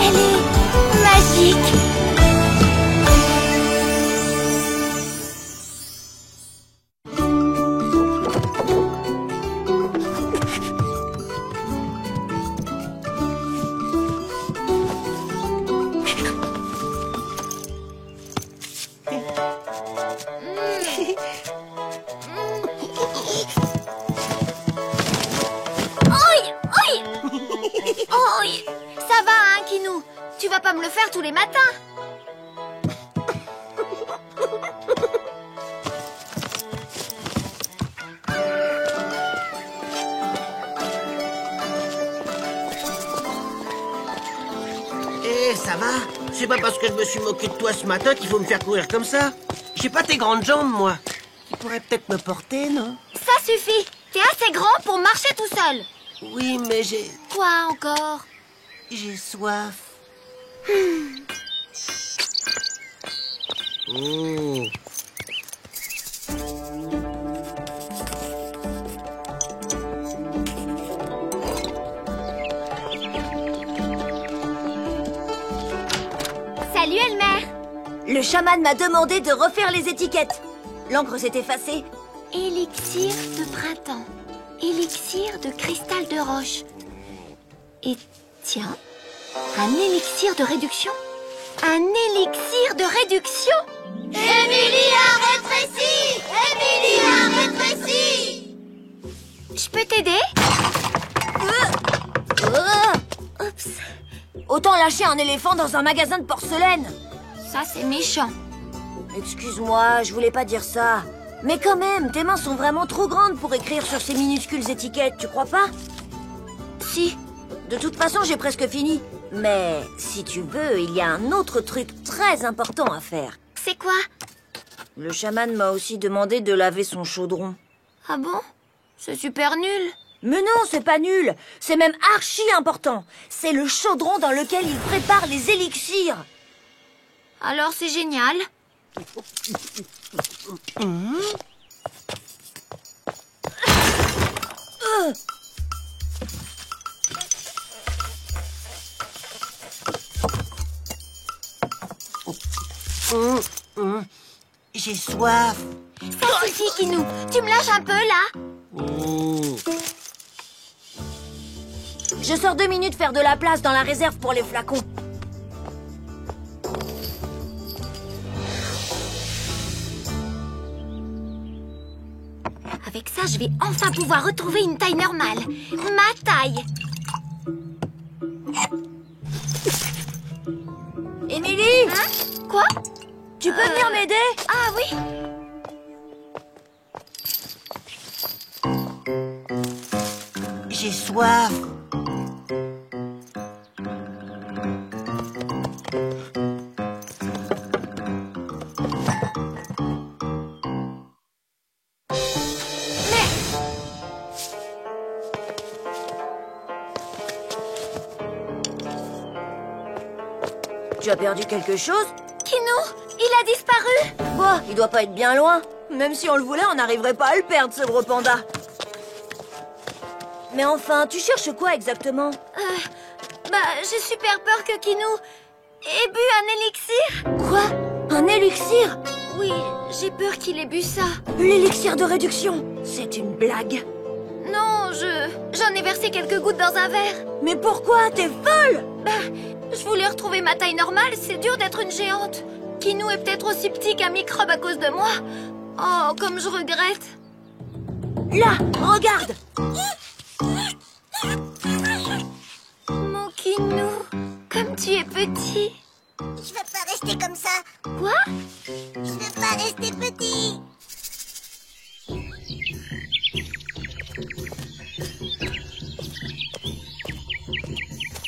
Elle est magique. Ça va, hein, Kinou? Tu vas pas me le faire tous les matins? Eh, ça va? C'est pas parce que je me suis moqué de toi ce matin qu'il faut me faire courir comme ça. J'ai pas tes grandes jambes, moi. Tu pourrais peut-être me porter, non? Ça suffit. T'es assez grand pour marcher tout seul. Oui, mais j'ai Quoi encore? soif. Oh. Salut, Elmer. Le chaman m'a demandé de refaire les étiquettes. L'encre s'est effacée. Élixir de printemps. Élixir de cristal de roche. Et tiens, un élixir de réduction. Un élixir de réduction. Émilie a rétréci. Émilie a rétréci. Je peux t'aider? Oups. Autant lâcher un éléphant dans un magasin de porcelaine. Ça, c'est méchant. Excuse-moi, je voulais pas dire ça. Mais quand même, tes mains sont vraiment trop grandes pour écrire sur ces minuscules étiquettes, tu crois pas? Si. De toute façon, j'ai presque fini. Mais si tu veux, il y a un autre truc très important à faire. C'est quoi? Le chaman m'a aussi demandé de laver son chaudron. Ah bon? C'est super nul. Mais non, c'est pas nul. C'est même archi important. C'est le chaudron dans lequel il prépare les élixirs. Alors c'est génial. J'ai soif. Ça suffit, Kinou. Tu me lâches un peu, là? Je sors 2 minutes faire de la place dans la réserve pour les flacons. Avec ça, je vais enfin pouvoir retrouver une taille normale. Ma taille. Émilie, Hein? Quoi? tu peux venir m'aider? Ah oui. J'ai soif. Tu as perdu quelque chose? Kinou, il a disparu. Bah, il doit pas être bien loin. Même si on le voulait, on n'arriverait pas à le perdre, ce gros panda. Mais enfin, tu cherches quoi exactement? J'ai super peur que Kinou ait bu un élixir. Quoi? Un élixir? Oui, j'ai peur qu'il ait bu ça. L'élixir de réduction? C'est une blague. Non, j'en ai versé quelques gouttes dans un verre. Mais pourquoi? T'es folle! Je voulais retrouver ma taille normale, c'est dur d'être une géante. Kinou est peut-être aussi petit qu'un microbe à cause de moi. Oh, comme je regrette. Là, regarde! Mon Kinou, comme tu es petit. Je veux pas rester comme ça. Quoi? Je veux pas rester petit.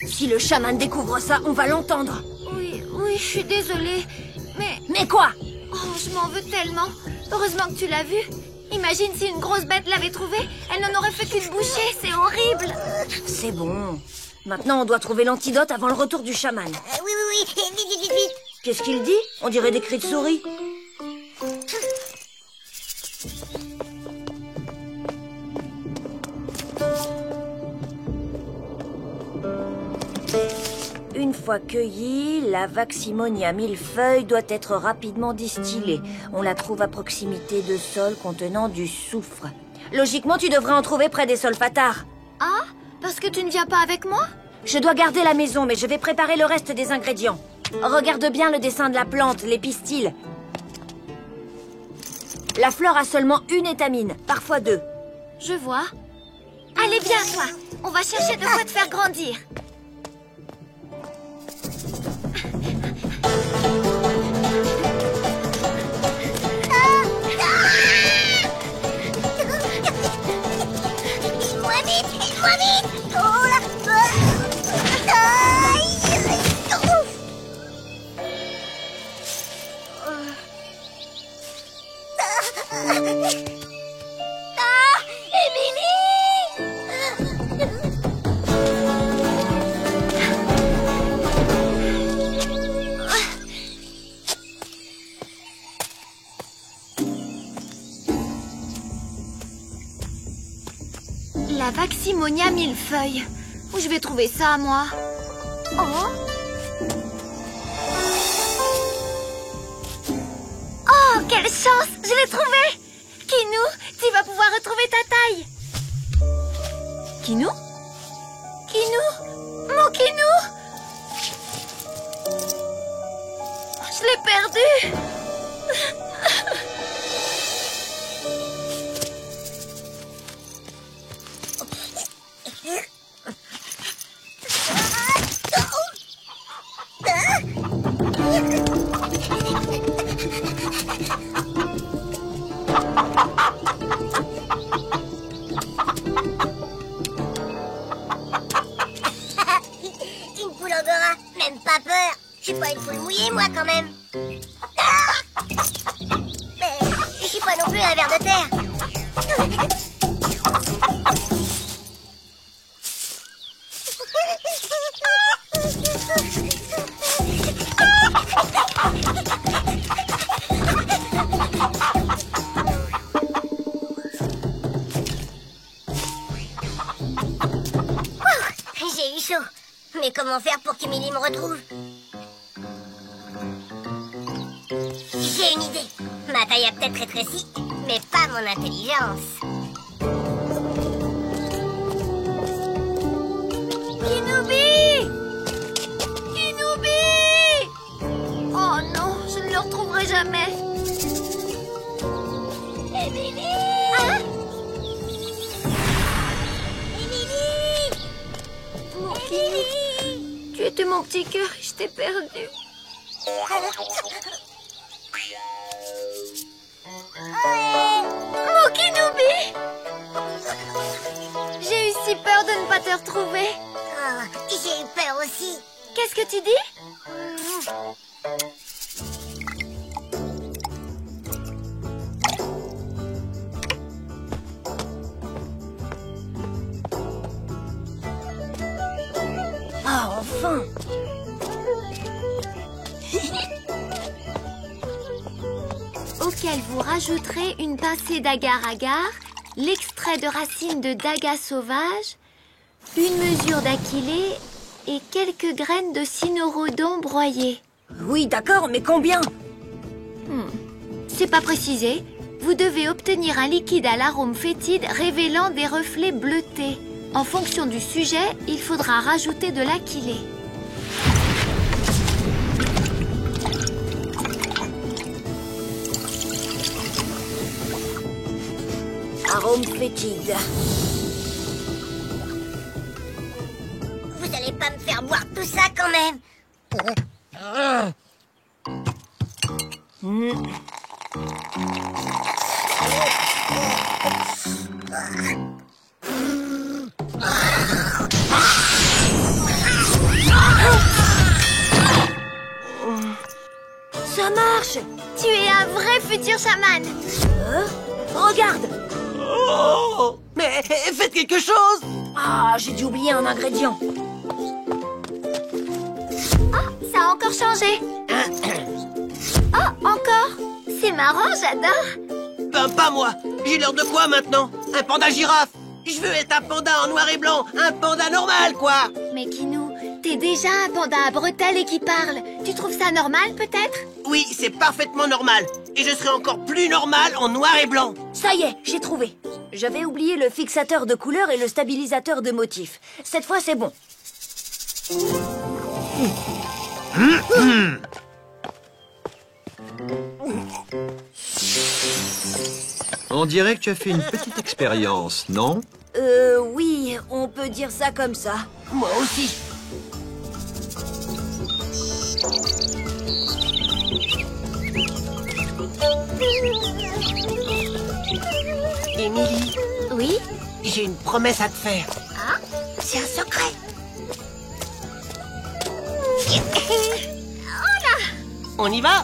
Si le chaman découvre ça, on va l'entendre. Oui, je suis désolée. Mais quoi? Oh, je m'en veux tellement. Heureusement que tu l'as vu. Imagine si une grosse bête l'avait trouvé. Elle n'en aurait fait qu'une bouchée. C'est horrible. C'est bon. Maintenant, on doit trouver l'antidote avant le retour du chaman. Oui. Vite. Qu'est-ce qu'il dit? On dirait des cris de souris. Une fois cueillie, la Vaximonia millefeuille doit être rapidement distillée. On la trouve à proximité de sols contenant du soufre. Logiquement, tu devrais en trouver près des solfatares. Ah, parce que tu ne viens pas avec moi? Je dois garder la maison, mais je vais préparer le reste des ingrédients. Regarde bien le dessin de la plante, les pistils. La fleur a seulement une étamine, parfois deux. Je vois. Allez, viens, toi. On va chercher de quoi te faire grandir. File-moi vite, file-moi vite. Oh là. Aïe. Ah, Émilie! La Vaximonia millefeuille. Où je vais trouver ça, moi? Oh! Oh, quelle chance! Je l'ai trouvé! Kinou, tu vas pouvoir retrouver ta taille! Kinou? Kinou? Mon Kinou? Je l'ai perdu! Une poule angora, même pas peur. Je suis pas une poule mouillée, moi, quand même. Ah, mais je suis pas non plus un ver de terre. J'ai eu chaud. Mais comment faire pour qu'Emilie me retrouve? J'ai une idée. Ma taille a peut-être rétréci, mais pas mon intelligence. Kinoubi! Kinoubi! Oh non, je ne le retrouverai jamais. Émilie! Hein? Émilie! Mon Kinou, tu étais mon petit cœur et je t'ai perdu. Mon Kinoubi! J'ai eu si peur de ne pas te retrouver. Oh, j'ai eu peur aussi. Qu'est-ce que tu dis? Ah, enfin! Auquel vous rajouterez une pincée d'agar-agar, l'extrait de racine de daga sauvage, une mesure d'aquilée et quelques graines de cynorrhodon broyées. Oui, d'accord, mais combien? C'est pas précisé. Vous devez obtenir un liquide à l'arôme fétide révélant des reflets bleutés. En fonction du sujet, il faudra rajouter de l'aquilée. Arôme fétide. Vous allez pas me faire boire tout ça quand même. Ça marche! Tu es un vrai futur chaman. Hein? Regarde! Oh! Mais faites quelque chose! Ah, j'ai dû oublier un ingrédient. Ça a encore changé. Oh, encore. C'est marrant, j'adore. Ben pas moi! J'ai l'air de quoi maintenant? Un panda girafe! Je veux être un panda en noir et blanc! Un panda normal, quoi! Mais Kinou, T'es déjà un panda à bretelles et qui parle. Tu trouves ça normal, peut-être? Oui, c'est parfaitement normal. Et je serai encore plus normal en noir et blanc. Ça y est, j'ai trouvé. J'avais oublié le fixateur de couleur et le stabilisateur de motif. Cette fois, c'est bon. On dirait que tu as fait une petite expérience, non? Oui, on peut dire ça comme ça. Moi aussi. Émilie, Oui? j'ai une promesse à te faire. Ah? C'est un secret. On y va?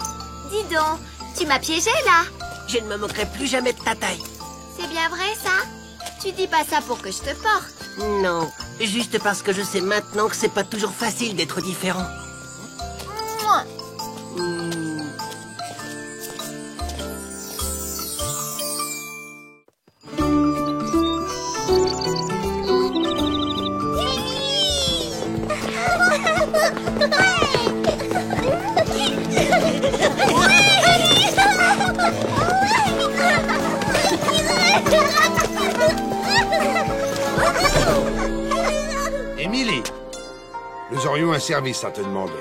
Dis donc, tu m'as piégé, là. Je ne me moquerai plus jamais de ta taille. C'est bien vrai, ça? Tu dis pas ça pour que je te porte. Non, juste parce que je sais maintenant que c'est pas toujours facile d'être différent. Mouah. Émilie, nous aurions un service à te demander.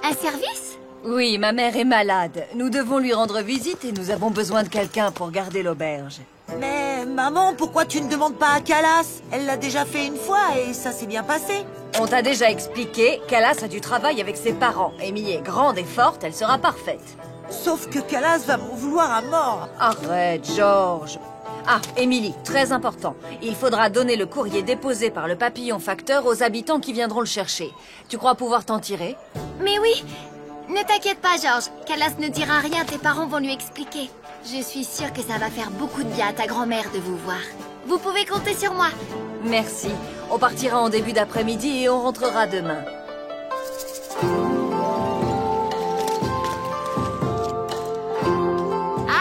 Un service? Oui, ma mère est malade. Nous devons lui rendre visite et nous avons besoin de quelqu'un pour garder l'auberge. Mais maman, pourquoi tu ne demandes pas à Calas? Elle l'a déjà fait une fois et ça s'est bien passé. On t'a déjà expliqué qu'Alas a du travail avec ses parents. Amy est grande et forte, elle sera parfaite. Sauf que Calas va m'en vouloir à mort. Arrête, George. Ah, Émilie, très important. Il faudra donner le courrier déposé par le papillon facteur aux habitants qui viendront le chercher. Tu crois pouvoir t'en tirer? Mais oui. Ne t'inquiète pas, George. Calas ne dira rien, tes parents vont lui expliquer. Je suis sûre que ça va faire beaucoup de bien à ta grand-mère de vous voir. Vous pouvez compter sur moi. Merci. On partira en début d'après-midi et on rentrera demain.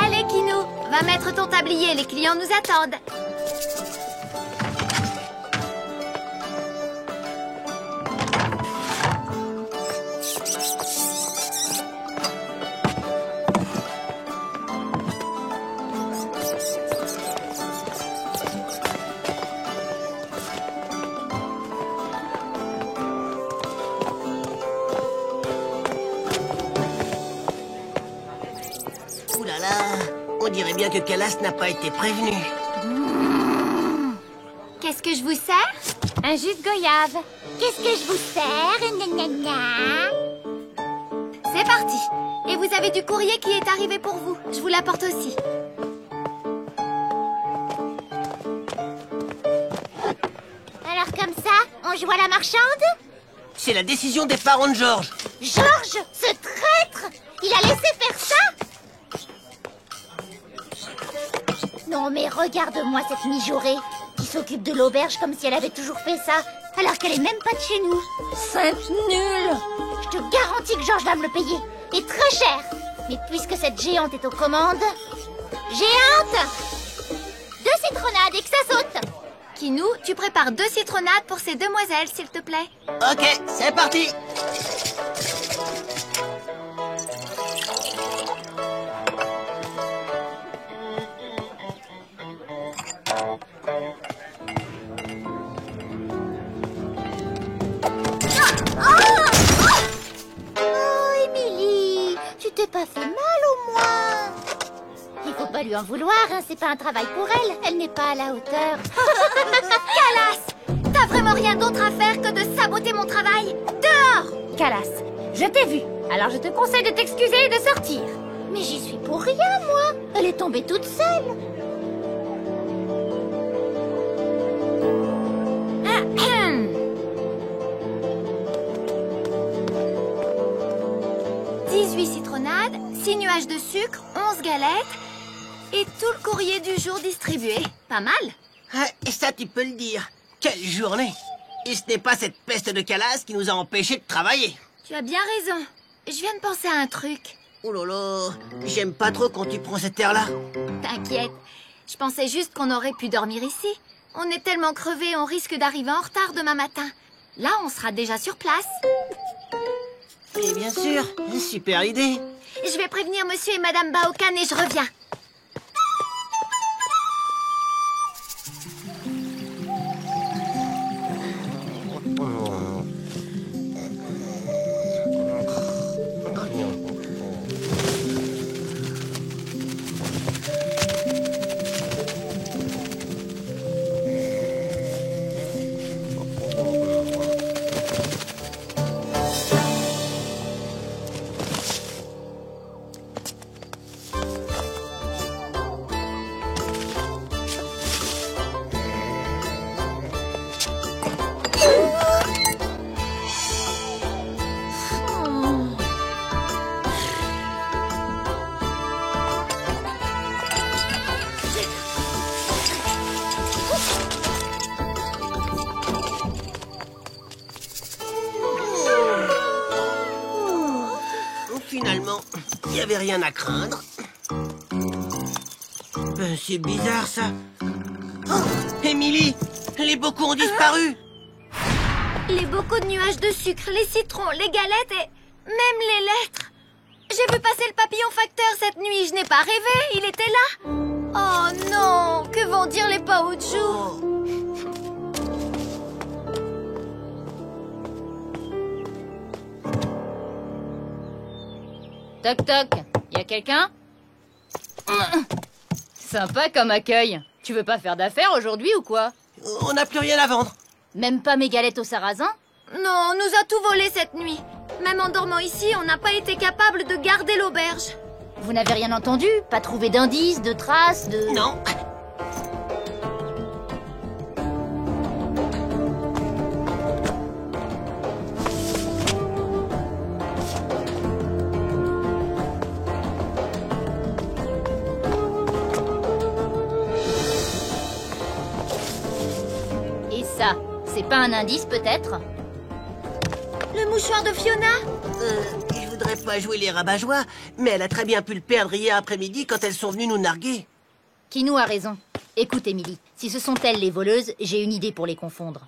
Allez, Kinou, va mettre ton tablier, les clients nous attendent. Ouh là là, on dirait bien que Calas n'a pas été prévenu. Qu'est-ce que je vous sers? Un jus de goyave. Qu'est-ce que je vous sers? Gna, gna, gna. C'est parti. Et vous avez du courrier qui est arrivé pour vous. Je vous l'apporte aussi. Alors comme ça, on joue à la marchande? C'est la décision des parents de George. Georges, ce traître! Il a laissé faire ça? Non mais regarde-moi cette mijaurée qui s'occupe de l'auberge comme si elle avait toujours fait ça, alors qu'elle est même pas de chez nous. C'est nul! Je te garantis que Georges va me le payer, et très cher. Mais puisque cette géante est aux commandes... Géante! 2 citronnades et que ça saute! Kinou, tu prépares 2 citronnades pour ces demoiselles, s'il te plaît. Ok, c'est parti. Oh, Émilie, tu t'es pas fait mal au moins. Il faut pas lui en vouloir, hein, c'est pas un travail pour elle. Elle n'est pas à la hauteur. Calas! T'as vraiment rien d'autre à faire que de saboter mon travail? Dehors! Calas, je t'ai vu. Alors je te conseille de t'excuser et de sortir. Mais j'y suis pour rien, moi. Elle est tombée toute seule. Ahem. 18 citronnades, 6 nuages de sucre, 11 galettes et tout le courrier du jour distribué. Pas mal? Ah, et ça, tu peux le dire. Quelle journée! Et ce n'est pas cette peste de Calas qui nous a empêchés de travailler. Tu as bien raison. Je viens de penser à un truc. Oh là là, j'aime pas trop quand tu prends cet air-là. T'inquiète. Je pensais juste qu'on aurait pu dormir ici. On est tellement crevés, on risque d'arriver en retard demain matin. Là, on sera déjà sur place. Et bien sûr, super idée. Je vais prévenir monsieur et madame Baokan et je reviens. Finalement, il n'y avait rien à craindre. C'est bizarre, ça. Oh, Émilie, les bocaux ont disparu. Les bocaux de nuages de sucre, les citrons, les galettes et même les lettres. J'ai vu passer le papillon facteur cette nuit, je n'ai pas rêvé, il était là. Oh non, que vont dire les Paoju? Toc toc, y a quelqu'un? Sympa comme accueil. Tu veux pas faire d'affaires aujourd'hui ou quoi? On n'a plus rien à vendre. Même pas mes galettes au sarrasin? Non, on nous a tout volé cette nuit. Même en dormant ici, on n'a pas été capable de garder l'auberge. Vous n'avez rien entendu? Pas trouvé d'indices, de traces, de... Non. Et ça, c'est pas un indice peut-être? Le mouchoir de Fiona? Je voudrais pas jouer les rabat-joie, mais elle a très bien pu le perdre hier après-midi quand elles sont venues nous narguer. Kinou a raison. Écoute, Émilie, si ce sont elles les voleuses, j'ai une idée pour les confondre.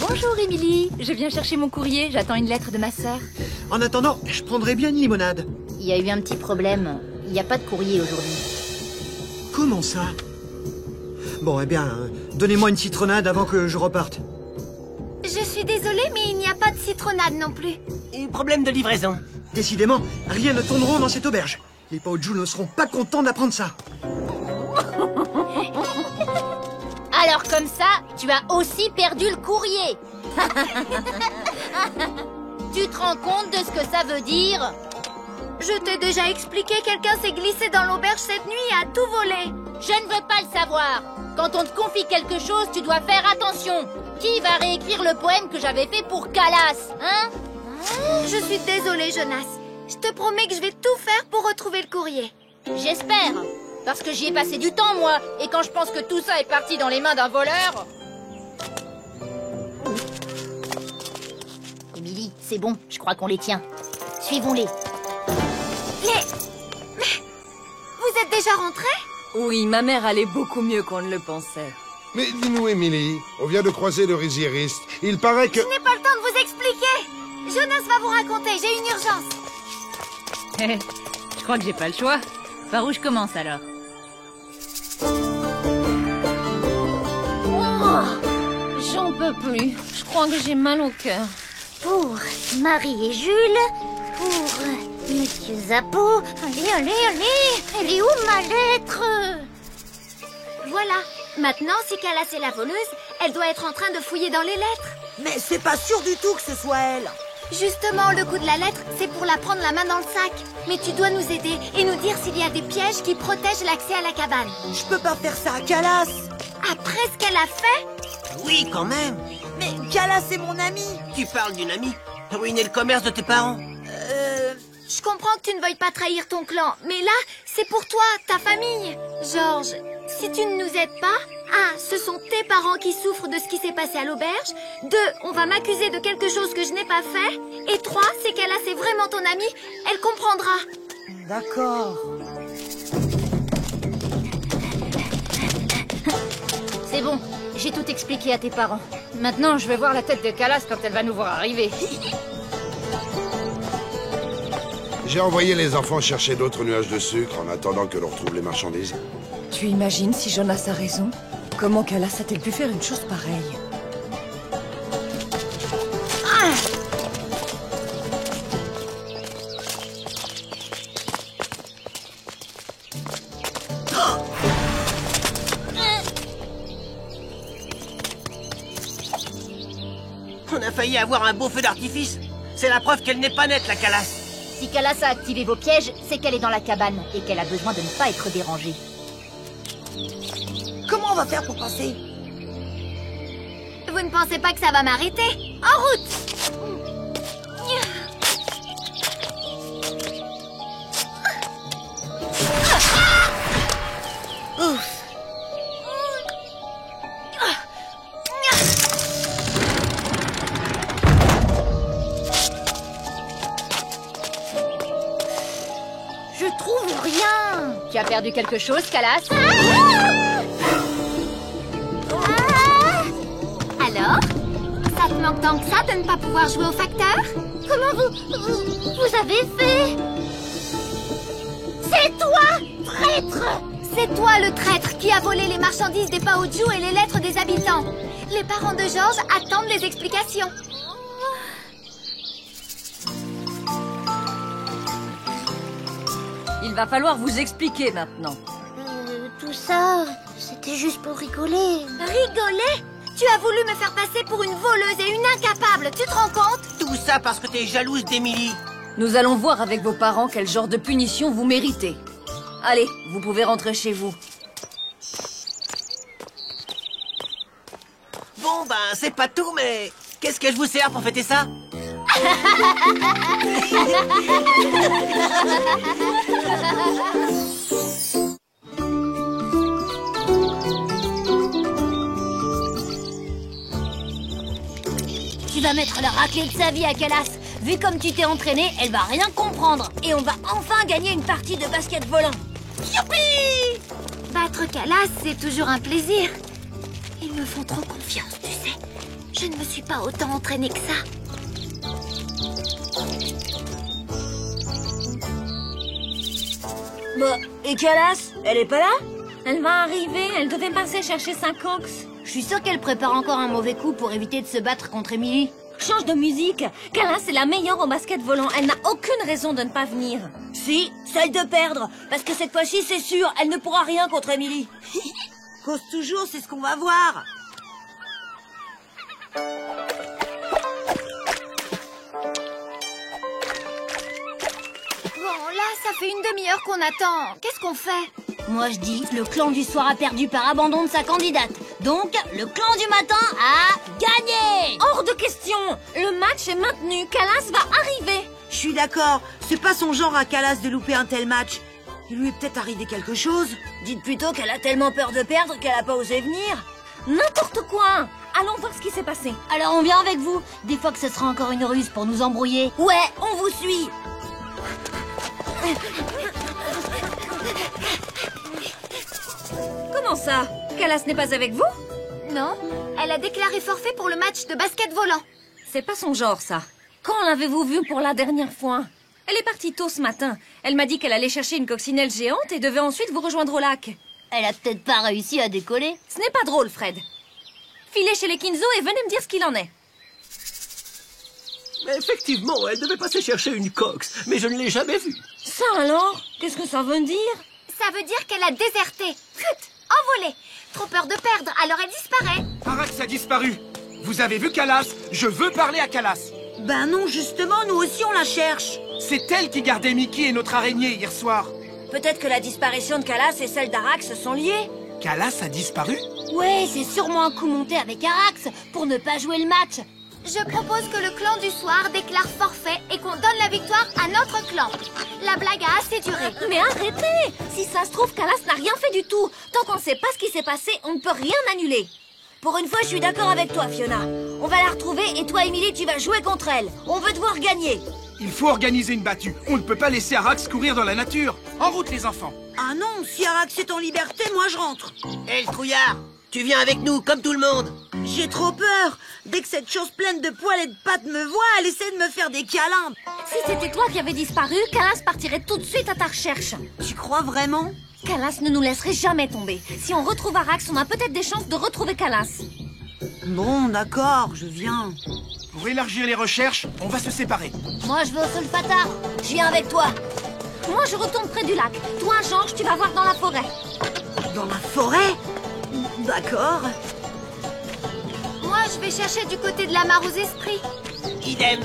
Bonjour, Émilie. Je viens chercher mon courrier. J'attends une lettre de ma sœur. En attendant, je prendrais bien une limonade. Il y a eu un petit problème. Il n'y a pas de courrier aujourd'hui. Comment ça? Bon, eh bien, donnez-moi une citronnade avant que je reparte. Je suis désolée, mais il n'y a pas de citronnade non plus. Et problème de livraison. Décidément, rien ne tourne rond dans cette auberge. Les Paoju ne seront pas contents d'apprendre ça. Alors comme ça, tu as aussi perdu le courrier. Tu te rends compte de ce que ça veut dire? Je t'ai déjà expliqué, quelqu'un s'est glissé dans l'auberge cette nuit et a tout volé. Je ne veux pas le savoir. Quand on te confie quelque chose, tu dois faire attention. Qui va réécrire le poème que j'avais fait pour Calas, hein? Je suis désolée, Jonas. Je te promets que je vais tout faire pour retrouver le courrier. J'espère. Parce que j'y ai passé du temps, moi. Et quand je pense que tout ça est parti dans les mains d'un voleur... Émilie, c'est bon. Je crois qu'on les tient. Suivons-les. Mais vous êtes déjà rentrés? Oui, ma mère allait beaucoup mieux qu'on ne le pensait. Mais dis-nous, Émilie, on vient de croiser le riziériste. Il paraît que... Je n'ai pas le temps de vous expliquer. Jonas va vous raconter, j'ai une urgence. Je crois que j'ai pas le choix. Par où je commence alors? J'en peux plus. Je crois que j'ai mal au cœur. Pour Marie et Jules, pour Monsieur Zappo. Allez, allez, allez. Elle est où ma lettre? Voilà. Maintenant, si Calas est la voleuse, elle doit être en train de fouiller dans les lettres. Mais c'est pas sûr du tout que ce soit elle. Justement, le coup de la lettre, c'est pour la prendre la main dans le sac. Mais tu dois nous aider et nous dire s'il y a des pièges qui protègent l'accès à la cabane. Je peux pas faire ça à Calas. Après ce qu'elle a fait? Oui, quand même. Mais Calas est mon ami. Tu parles d'une amie. Ruiner le commerce de tes parents. Je comprends que tu ne veuilles pas trahir ton clan, mais là, c'est pour toi, ta famille. Georges, si tu ne nous aides pas, 1, ce sont tes parents qui souffrent de ce qui s'est passé à l'auberge. 2, on va m'accuser de quelque chose que je n'ai pas fait. Et 3, c'est qu'Ala, c'est vraiment ton amie, elle comprendra. D'accord. C'est bon. J'ai tout expliqué à tes parents. Maintenant, je vais voir la tête de Calas quand elle va nous voir arriver. J'ai envoyé les enfants chercher d'autres nuages de sucre en attendant que l'on retrouve les marchandises. Tu imagines si Jonas a raison? Comment Calas a-t-elle pu faire une chose pareille? On a failli avoir un beau feu d'artifice. C'est la preuve qu'elle n'est pas nette, la Calas. Si Calas a activé vos pièges, c'est qu'elle est dans la cabane et qu'elle a besoin de ne pas être dérangée. Comment on va faire pour passer? Vous ne pensez pas que ça va m'arrêter? En route! Ouf. Je trouve rien. Tu as perdu quelque chose, Calas? Alors? Ça te manque tant que ça de ne pas pouvoir jouer au facteur? Comment vous avez fait? C'est toi, traître! C'est toi le traître qui a volé les marchandises des Paoju et les lettres des habitants. Les parents de Georges attendent les explications. Il va falloir vous expliquer maintenant. Tout ça, c'était juste pour rigoler. Rigoler? Tu as voulu me faire passer pour une voleuse et une incapable, tu te rends compte? Tout ça parce que t'es jalouse d'Emily. Nous allons voir avec vos parents quel genre de punition vous méritez. Allez, vous pouvez rentrer chez vous. Bon, ben, c'est pas tout, mais... Qu'est-ce que je vous sers pour fêter ça? Tu vas mettre la raclée de sa vie à Calas. Vu comme tu t'es entraîné, elle va rien comprendre. Et on va enfin gagner une partie de basket volant. Youpi! Battre Calas, c'est toujours un plaisir. Ils me font trop confiance, tu sais. Je ne me suis pas autant entraînée que ça. Bah, et Calas, elle est pas là? Elle va arriver, elle devait passer chercher sa cox. Je suis sûre qu'elle prépare encore un mauvais coup pour éviter de se battre contre Emily. Change de musique. Calas est la meilleure au basket volant. Elle n'a aucune raison de ne pas venir. Si, celle de perdre. Parce que cette fois-ci, c'est sûr, elle ne pourra rien contre Emily. Cause toujours, c'est ce qu'on va voir. Bon, là, ça fait une demi-heure qu'on attend. Qu'est-ce qu'on fait? Moi, je dis, le clan du soir a perdu par abandon de sa candidate. Donc, le clan du matin a gagné. Hors de question. Le match est maintenu. Calas va arriver. Je suis d'accord, c'est pas son genre à Calas de louper un tel match. Il lui est peut-être arrivé quelque chose. Dites plutôt qu'elle a tellement peur de perdre qu'elle a pas osé venir. N'importe quoi. Allons voir ce qui s'est passé. Alors on vient avec vous. Des fois que ce sera encore une ruse pour nous embrouiller. Ouais, on vous suit. Comment ça? Calas n'est pas avec vous? Non, elle a déclaré forfait pour le match de basket volant. C'est pas son genre, ça. Quand l'avez-vous vue pour la dernière fois? Elle est partie tôt ce matin. Elle m'a dit qu'elle allait chercher une coccinelle géante et devait ensuite vous rejoindre au lac. Elle a peut-être pas réussi à décoller. Ce n'est pas drôle, Fred. Filez chez les Kinzo et venez me dire ce qu'il en est. Mais effectivement, elle devait passer chercher une cox, mais je ne l'ai jamais vue. Ça alors? Qu'est-ce que ça veut dire? Ça veut dire qu'elle a déserté. Chut, envolée. Trop peur de perdre, alors elle disparaît. Arax a disparu. Vous avez vu Calas? Je veux parler à Calas. Ben non, justement, nous aussi on la cherche. C'est elle qui gardait Mickey et notre araignée hier soir. Peut-être que la disparition de Calas et celle d'Arax sont liées. Calas a disparu? Ouais, c'est sûrement un coup monté avec Arax pour ne pas jouer le match. Je propose que le clan du soir déclare forfait et qu'on donne la victoire à notre clan. La blague a assez duré. Mais arrêtez! Si ça se trouve, Calas n'a rien fait du tout. Tant qu'on ne sait pas ce qui s'est passé, on ne peut rien annuler. Pour une fois, je suis d'accord avec toi, Fiona. On va la retrouver et toi, Emily, tu vas jouer contre elle. On veut te voir gagner. Il faut organiser une battue. On ne peut pas laisser Arax courir dans la nature. En route, les enfants. Ah non, si Arax est en liberté, moi je rentre. Hé, le trouillard, Tu viens avec nous, comme tout le monde. J'ai trop peur. Dès que cette chose pleine de poils et de pattes me voit, elle essaie de me faire des câlins. Si c'était toi qui avais disparu, Calas partirait tout de suite à ta recherche. Tu crois vraiment? Calas ne nous laisserait jamais tomber. Si on retrouve Arax, on a peut-être des chances de retrouver Calas. Bon, d'accord, je viens. Pour élargir les recherches, on va se séparer. Moi, je vais au Solfatare. Je viens avec toi. Moi, je retourne près du lac. Toi, Georges, tu vas voir dans la forêt. Dans la forêt? D'accord. Moi, je vais chercher du côté de la mare aux esprits. Idem.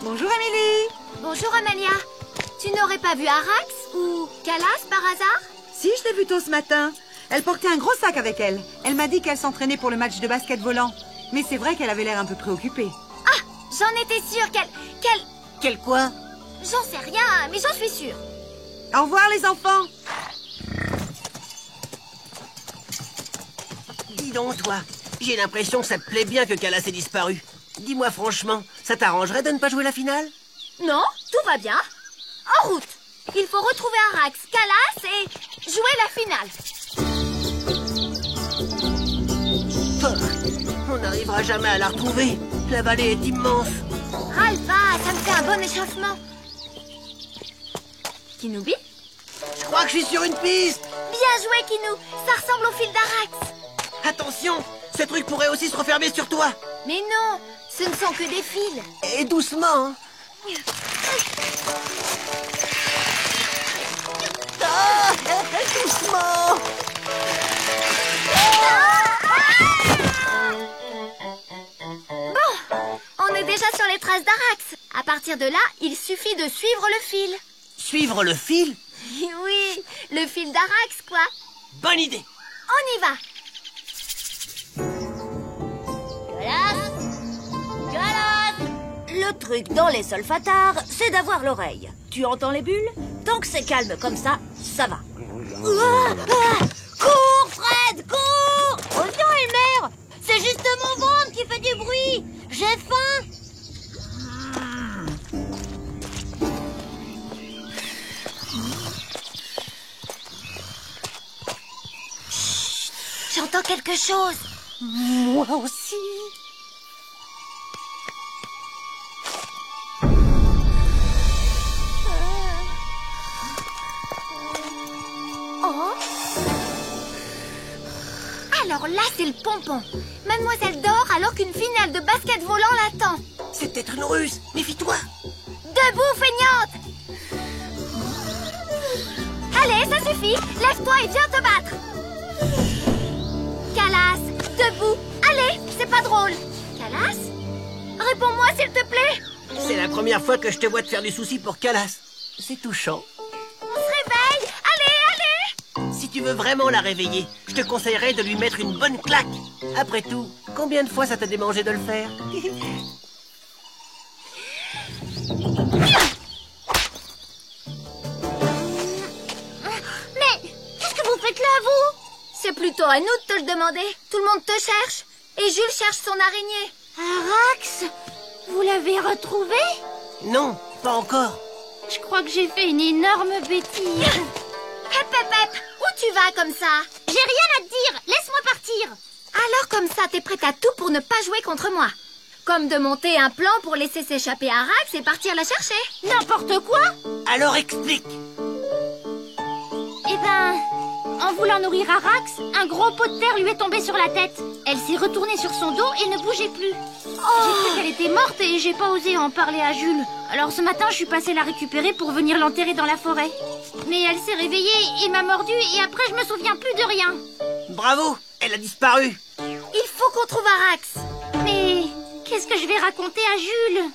Bonjour, Émilie. Bonjour, Amelia. Tu n'aurais pas vu Arax ou Calas par hasard? Si, je l'ai vue tôt ce matin. Elle portait un gros sac avec elle. Elle m'a dit qu'elle s'entraînait pour le match de basket volant. Mais c'est vrai qu'elle avait l'air un peu préoccupée. Ah, j'en étais sûre qu'elle... Quel quoi? J'en sais rien, mais j'en suis sûre. Au revoir, les enfants. Dis donc, toi. J'ai l'impression que ça te plaît bien que Calas ait disparu. Dis-moi franchement, ça t'arrangerait de ne pas jouer la finale? Non, tout va bien. En route. Il faut retrouver Arax, Calas et jouer la finale. On n'arrivera jamais à la retrouver. La vallée est immense. Alva, ça me fait un bon échauffement. Kinoubi? Je crois que je suis sur une piste. Bien joué, Kinou. Ça ressemble au fil d'Arax. Attention, ce truc pourrait aussi se refermer sur toi. Mais non, ce ne sont que des fils. Et doucement, hein. Ah, doucement. Bon, on est déjà sur les traces d'Arax. À partir de là, il suffit de suivre le fil. Suivre le fil? Oui, le fil d'Arax, quoi. Bonne idée. On y va. Le truc dans les solfatares, c'est d'avoir l'oreille. Tu entends les bulles? Tant que c'est calme comme ça, ça va. Cours, Fred, cours! Reviens, Elmer! C'est juste mon ventre qui fait du bruit. J'ai faim. Chut, j'entends quelque chose. Moi aussi. Oh. Alors là, c'est le pompon. Mademoiselle dort alors qu'une finale de basket volant l'attend. C'est peut-être une ruse. Méfie-toi. Debout, feignante! Allez, ça suffit. Lève-toi et viens te battre. Calas, debout. Allez, c'est pas drôle. Calas? Réponds-moi, s'il te plaît. C'est la première fois que je te vois te faire du souci pour Calas. C'est touchant. On se réveille. Allez, allez. Si tu veux vraiment la réveiller, je te conseillerais de lui mettre une bonne claque. Après tout, combien de fois ça t'a démangé de le faire? Mais qu'est-ce que vous faites là, vous? C'est plutôt à nous de te le demander. Tout le monde te cherche. Et Jules cherche son araignée. Arax, vous l'avez retrouvé? Non, pas encore. Je crois que j'ai fait une énorme bêtise. Hep, hep, hep. Où tu vas comme ça? J'ai rien à te dire. Laisse-moi partir. Alors comme ça, t'es prête à tout pour ne pas jouer contre moi. Comme de monter un plan pour laisser s'échapper Arax et partir la chercher. N'importe quoi. Alors explique. Eh ben, en voulant nourrir Arax, un gros pot de terre lui est tombé sur la tête. Elle s'est retournée sur son dos et ne bougeait plus. J'ai cru qu'elle était morte et j'ai pas osé en parler à Jules. Alors ce matin, je suis passée la récupérer pour venir l'enterrer dans la forêt. Mais elle s'est réveillée et m'a mordu et après je me souviens plus de rien. Bravo, elle a disparu. Il faut qu'on trouve Arax. Mais qu'est-ce que je vais raconter à Jules?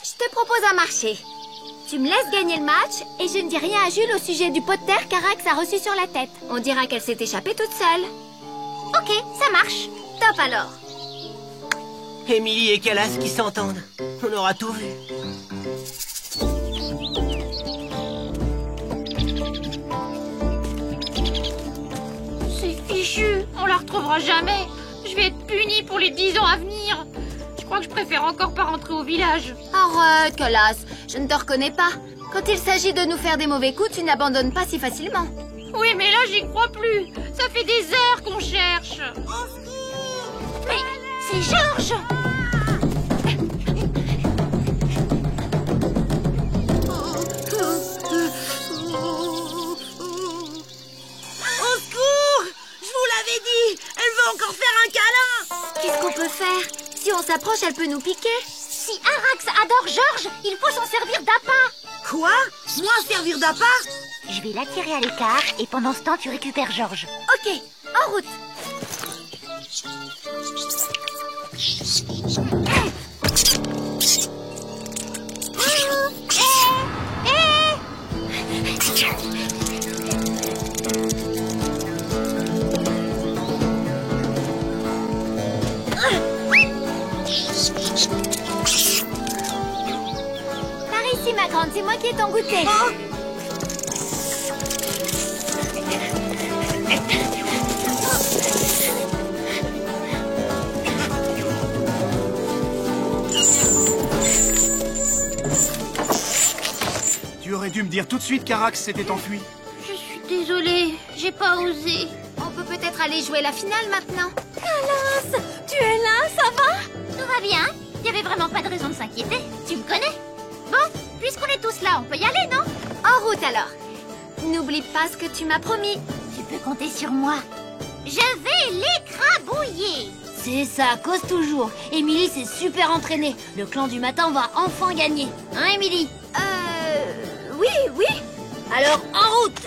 Je te propose un marché. Tu me laisses gagner le match et je ne dis rien à Jules au sujet du pot de terre qu'Arax a reçu sur la tête. On dira qu'elle s'est échappée toute seule. Ok, ça marche. Top alors. Émilie et Calas qui s'entendent. On aura tout vu. C'est fichu, on la retrouvera jamais. Je vais être punie pour les 10 ans à venir. Je crois que je préfère encore pas rentrer au village. Arrête, Calas, je ne te reconnais pas. Quand il s'agit de nous faire des mauvais coups, tu n'abandonnes pas si facilement. Oui, mais là, j'y crois plus. Ça fait des heures qu'on cherche. Mais c'est Georges. Au secours! Je vous l'avais dit! Elle veut encore faire un câlin! Qu'est-ce qu'on peut faire? Si on s'approche, elle peut nous piquer. Si Arax adore Georges, il faut s'en servir d'appât. Quoi? Moi servir d'appât? Je vais l'attirer à l'écart et pendant ce temps, tu récupères Georges. Ok, en route. Par ici, ma grande, c'est moi qui ai ton goûter. Tu aurais dû me dire tout de suite qu'Arax s'était enfui. Je suis désolée, j'ai pas osé. On peut peut-être aller jouer la finale maintenant. Calas, tu es là, ça va? Tout va bien. Il y avait vraiment pas de raison de s'inquiéter. Tu me connais? Bon, puisqu'on est tous là, on peut y aller, non? En route alors. N'oublie pas ce que tu m'as promis. Tu peux compter sur moi. Je vais l'écrabouiller. C'est ça, cause toujours. Émilie s'est super entraînée. Le clan du matin va enfin gagner. Hein, Émilie? Oui, oui. Alors, en route!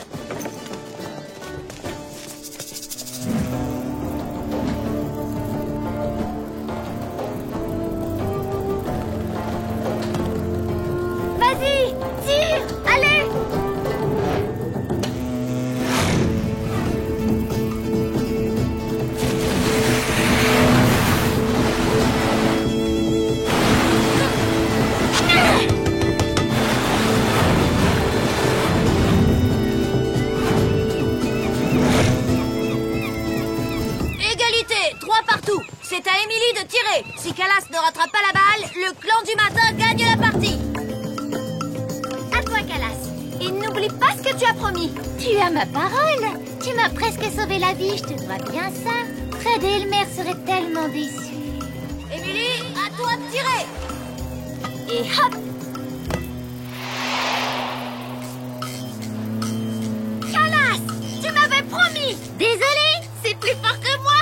Vas-y, tire, allez. Égalité, 3 partout. C'est à Émilie de tirer. Si Calas ne rattrape pas la balle, le clan du matin gagne la partie. À toi, Calas. Et n'oublie pas ce que tu as promis. Tu as ma parole. Tu m'as presque sauvé la vie, je te dois bien ça. Fred et Elmer seraient tellement déçus. Émilie, à toi de tirer. Et hop. Calas, tu m'avais promis. Désolée, c'est plus fort que moi.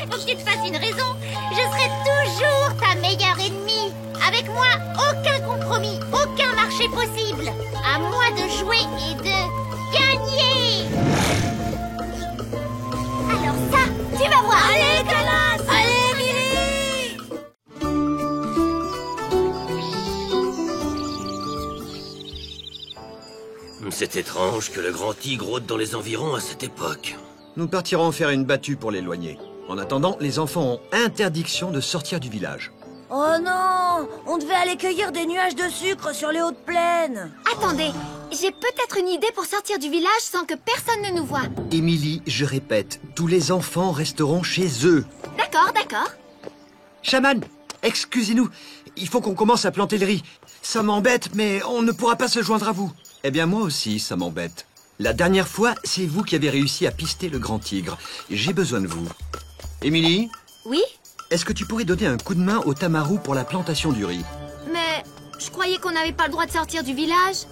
Pour qu'il te fasse une raison, je serai toujours ta meilleure ennemie. Avec moi, aucun compromis, aucun marché possible. À moi de jouer et de gagner. Alors ça, tu vas voir. Allez, Calas. Allez, Émilie. C'est étrange que le grand tigre rôde dans les environs à cette époque. Nous partirons faire une battue pour l'éloigner. En attendant, les enfants ont interdiction de sortir du village. Oh non! On devait aller cueillir des nuages de sucre sur les hautes plaines. Attendez, j'ai peut-être une idée pour sortir du village sans que personne ne nous voie. Émilie, je répète, tous les enfants resteront chez eux. D'accord, d'accord. Chaman, excusez-nous, il faut qu'on commence à planter le riz. Ça m'embête, mais on ne pourra pas se joindre à vous. Eh bien, moi aussi, ça m'embête. La dernière fois, c'est vous qui avez réussi à pister le grand tigre. J'ai besoin de vous. Émilie? Oui? Est-ce que tu pourrais donner un coup de main au Tamarou pour la plantation du riz? Mais je croyais qu'on n'avait pas le droit de sortir du village.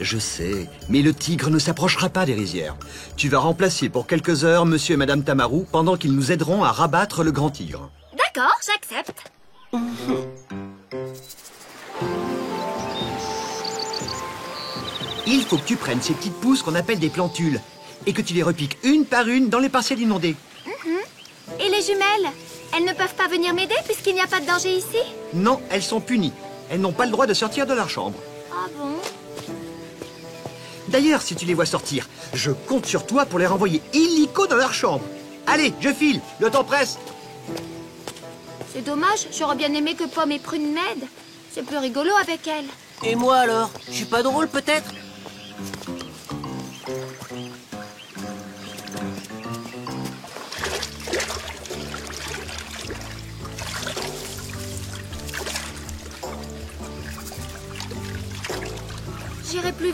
Je sais, mais le tigre ne s'approchera pas des rizières. Tu vas remplacer pour quelques heures monsieur et madame Tamarou pendant qu'ils nous aideront à rabattre le grand tigre. D'accord, j'accepte. Il faut que tu prennes ces petites pousses qu'on appelle des plantules et que tu les repiques une par une dans les parcelles inondées. Et les jumelles? Elles ne peuvent pas venir m'aider puisqu'il n'y a pas de danger ici? Non, elles sont punies. Elles n'ont pas le droit de sortir de leur chambre. Ah bon? D'ailleurs, si tu les vois sortir, je compte sur toi pour les renvoyer illico dans leur chambre. Allez, je file, le temps presse. C'est dommage, j'aurais bien aimé que Pomme et Prune m'aident. C'est plus rigolo avec elles. Et moi alors? Je suis pas drôle peut-être?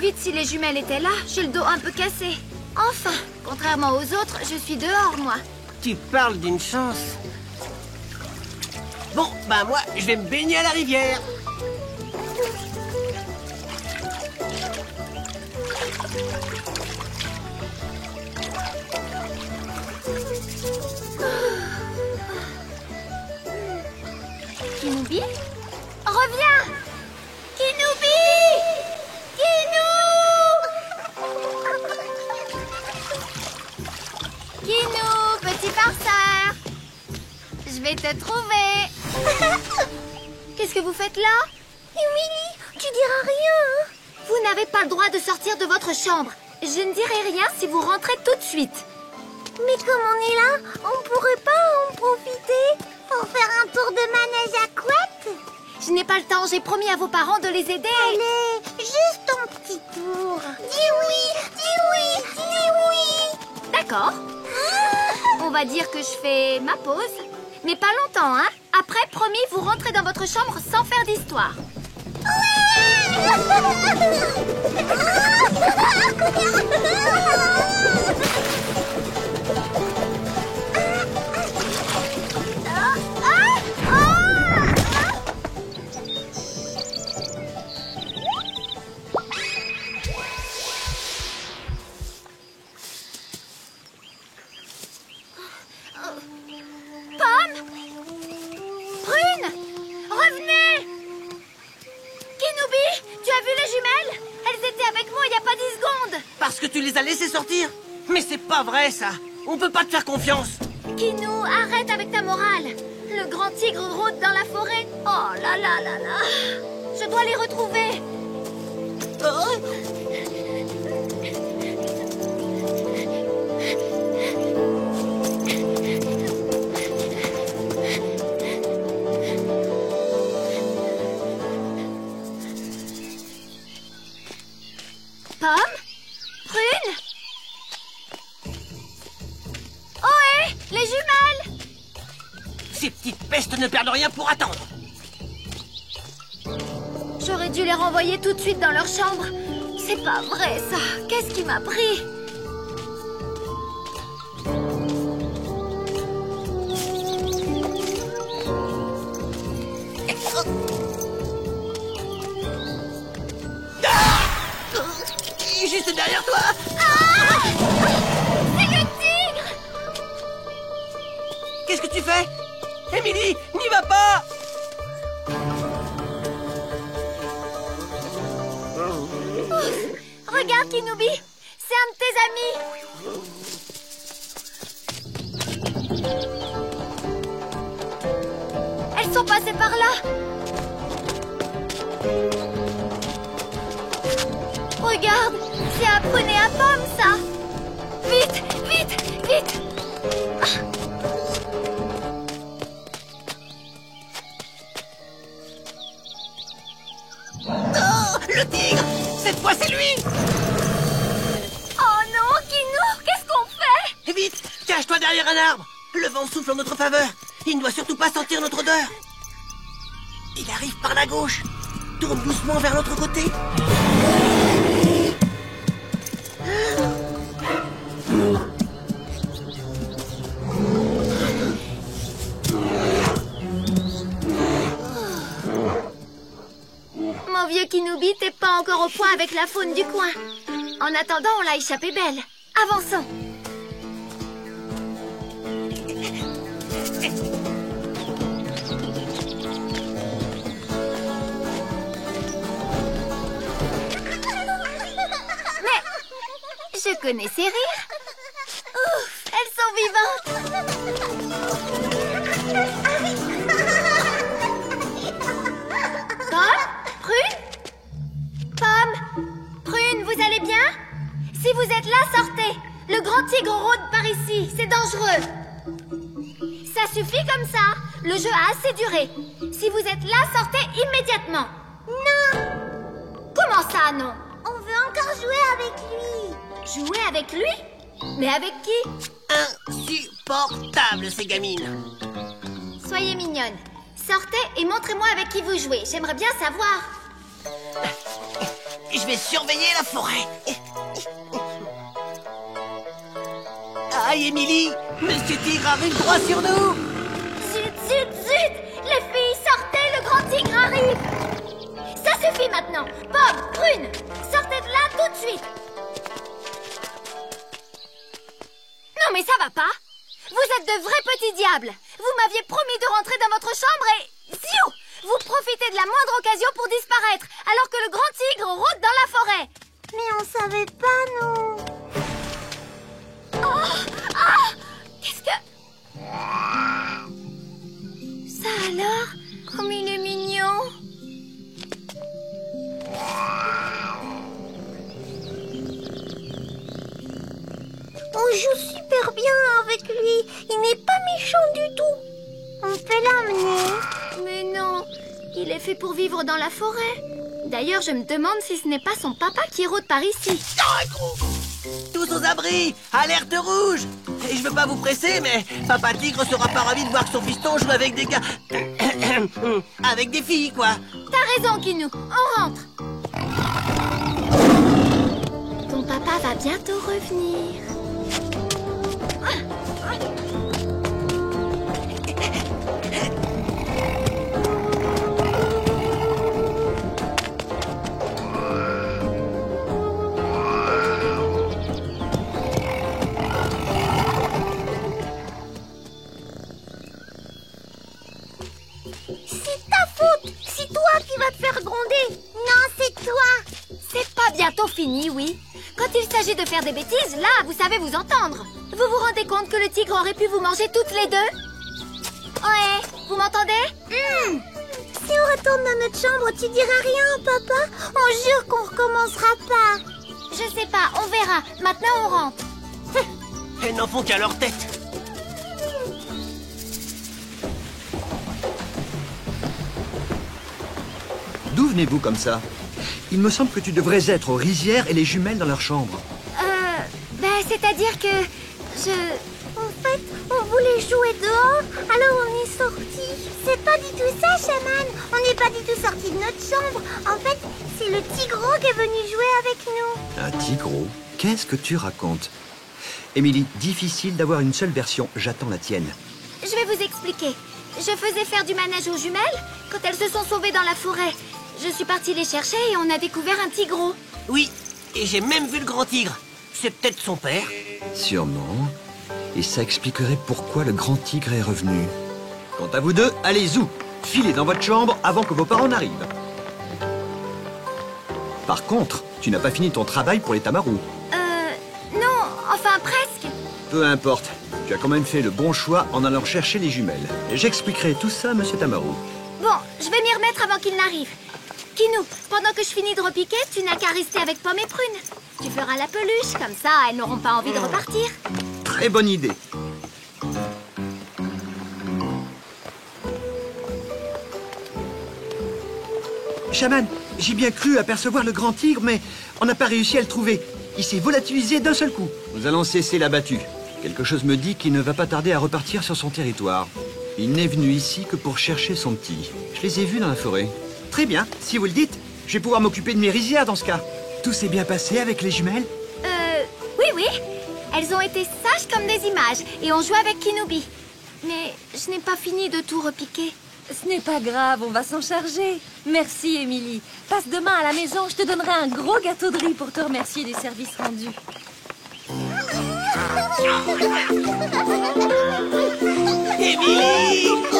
vite si les jumelles étaient là. J'ai le dos un peu cassé. Enfin, contrairement aux autres, je suis dehors, moi. Tu parles d'une chance. Bon, bah moi, je vais me baigner à la rivière. Kinoubi? Reviens! Kinoubi! Kinou, petit farceur! Je vais te trouver! Qu'est-ce que vous faites là? Émilie, tu diras rien, hein? Vous n'avez pas le droit de sortir de votre chambre. Je ne dirai rien si vous rentrez tout de suite. Mais comme on est là, on pourrait pas en profiter pour faire un tour de manège à couette? Je n'ai pas le temps, j'ai promis à vos parents de les aider. Allez, juste ton petit tour. Dis oui, dis oui, dis oui. D'accord. On va dire que je fais ma pause. Mais pas longtemps, hein. Après, promis, vous rentrez dans votre chambre sans faire d'histoire. Pomme! Prune! Revenez! Kinoubi, tu as vu les jumelles? Elles étaient avec moi il n'y a pas 10 secondes. Parce que tu les as laissées sortir? Mais c'est pas vrai, ça. On peut pas te faire confiance. Kinou, arrête avec ta morale. Le grand tigre rôde dans la forêt. Oh là là là là. Je dois les retrouver. Pomme? Prune? Ohé, les jumelles! Ces petites pestes ne perdent rien pour attendre. J'aurais dû les renvoyer tout de suite dans leur chambre. C'est pas vrai, ça. Qu'est-ce qui m'a pris? Juste derrière toi. Ah! C'est le tigre! Qu'est-ce que tu fais? Émilie, n'y va pas! Regarde, Kinoubi, c'est un de tes amis. Elles sont passées par là. Regarde, c'est à Prune et à Pomme, ça. Vite, vite, vite. Oh, le tigre! Cette fois, c'est lui! Oh non, Kinou, qu'est-ce qu'on fait? Vite, cache-toi derrière un arbre. Le vent souffle en notre faveur. Il ne doit surtout pas sentir notre odeur. Il arrive par la gauche. Tourne doucement vers l'autre côté. Mon vieux Kinoubi, t'es pas encore au point avec la faune du coin. En attendant, on l'a échappé belle. Avançons. Mais je connais ces rires. Ouf, elles sont vivantes. Pomme? Prune? Pomme? Prune, vous allez bien? Si vous êtes là, sortez. Le grand tigre rôde par ici. C'est dangereux. Ça suffit comme ça. Le jeu a assez duré. Si vous êtes là, sortez immédiatement. Non! Comment ça, non? On veut encore jouer avec lui. Jouer avec lui? Mais avec qui? Insupportable, ces gamines. Soyez mignonne. Sortez et montrez-moi avec qui vous jouez. J'aimerais bien savoir. je vais surveiller la forêt. Aïe, Émilie, Monsieur Tigre arrive droit sur nous. Zut, zut, zut! Les filles, sortez, le grand tigre arrive! Ça suffit maintenant! Pomme, Prune, sortez de là tout de suite! Non mais ça va pas! Vous êtes de vrais petits diables! Vous m'aviez promis de rentrer dans votre chambre et... Ziou! Vous profitez de la moindre occasion pour disparaître, alors que le grand tigre rôde dans la forêt! Mais on savait pas, nous. Oh! Ah! Qu'est-ce que... Ça alors? Comme il est mignon! On joue super bien avec lui. Il n'est pas méchant du tout. On peut l'emmener. Mais non, il est fait pour vivre dans la forêt. D'ailleurs, je me demande si ce n'est pas son papa qui rôde par ici. Tous aux abris, alerte rouge. Et je veux pas vous presser, mais Papa Tigre sera pas ravi de voir que son fiston joue avec des gars... avec des filles, quoi. T'as raison, Kinou, on rentre. Ton papa va bientôt revenir. C'est ta faute. C'est toi qui vas te faire gronder. Non, c'est toi. C'est pas bientôt fini, oui. Quand il s'agit de faire des bêtises, là, vous savez vous entendre. Vous vous rendez compte que le tigre aurait pu vous manger toutes les deux? Ouais, vous m'entendez? Si on retourne dans notre chambre, tu diras rien, papa? On jure qu'on recommencera pas. Je sais pas, on verra. Maintenant, on rentre. Elles n'en font qu'à leur tête. D'où venez-vous comme ça? Il me semble que tu devrais être aux rizières et les jumelles dans leur chambre. C'est-à-dire que En fait, on voulait jouer dehors, alors on est sortis. C'est pas du tout ça, chaman. On n'est pas du tout sortis de notre chambre. En fait, c'est le tigreau qui est venu jouer avec nous. Un tigreau? Qu'est-ce que tu racontes? Émilie, difficile d'avoir une seule version. J'attends la tienne. je vais vous expliquer. Je faisais faire du manège aux jumelles quand elles se sont sauvées dans la forêt. Je suis partie les chercher et on a découvert un tigreau. Oui, et j'ai même vu le grand tigre. C'est peut-être son père. Sûrement. Et ça expliquerait pourquoi le grand tigre est revenu. Quant à vous deux, allez-y, filez dans votre chambre avant que vos parents n'arrivent. Par contre, tu n'as pas fini ton travail pour les tamarous. Non, enfin presque. Peu importe, tu as quand même fait le bon choix en allant chercher les jumelles. Et j'expliquerai tout ça à Monsieur Tamarou. Bon, je vais m'y remettre avant qu'il n'arrive. Kinou, pendant que je finis de repiquer, tu n'as qu'à rester avec Pomme et Prune. Tu feras la peluche, comme ça, elles n'auront pas envie de repartir. Très bonne idée. Chaman, j'ai bien cru apercevoir le grand tigre, mais on n'a pas réussi à le trouver. Il s'est volatilisé d'un seul coup. Nous allons cesser la battue. Quelque chose me dit qu'il ne va pas tarder à repartir sur son territoire. Il n'est venu ici que pour chercher son petit. Je les ai vus dans la forêt. Très bien, si vous le dites, je vais pouvoir m'occuper de mes rizières dans ce cas. Tout s'est bien passé avec les jumelles? Oui. Elles ont été sages comme des images et ont joué avec Kinoubi. Mais je n'ai pas fini de tout repiquer. Ce n'est pas grave, on va s'en charger. Merci, Émilie. Passe demain à la maison, je te donnerai un gros gâteau de riz pour te remercier du service rendu. Émilie!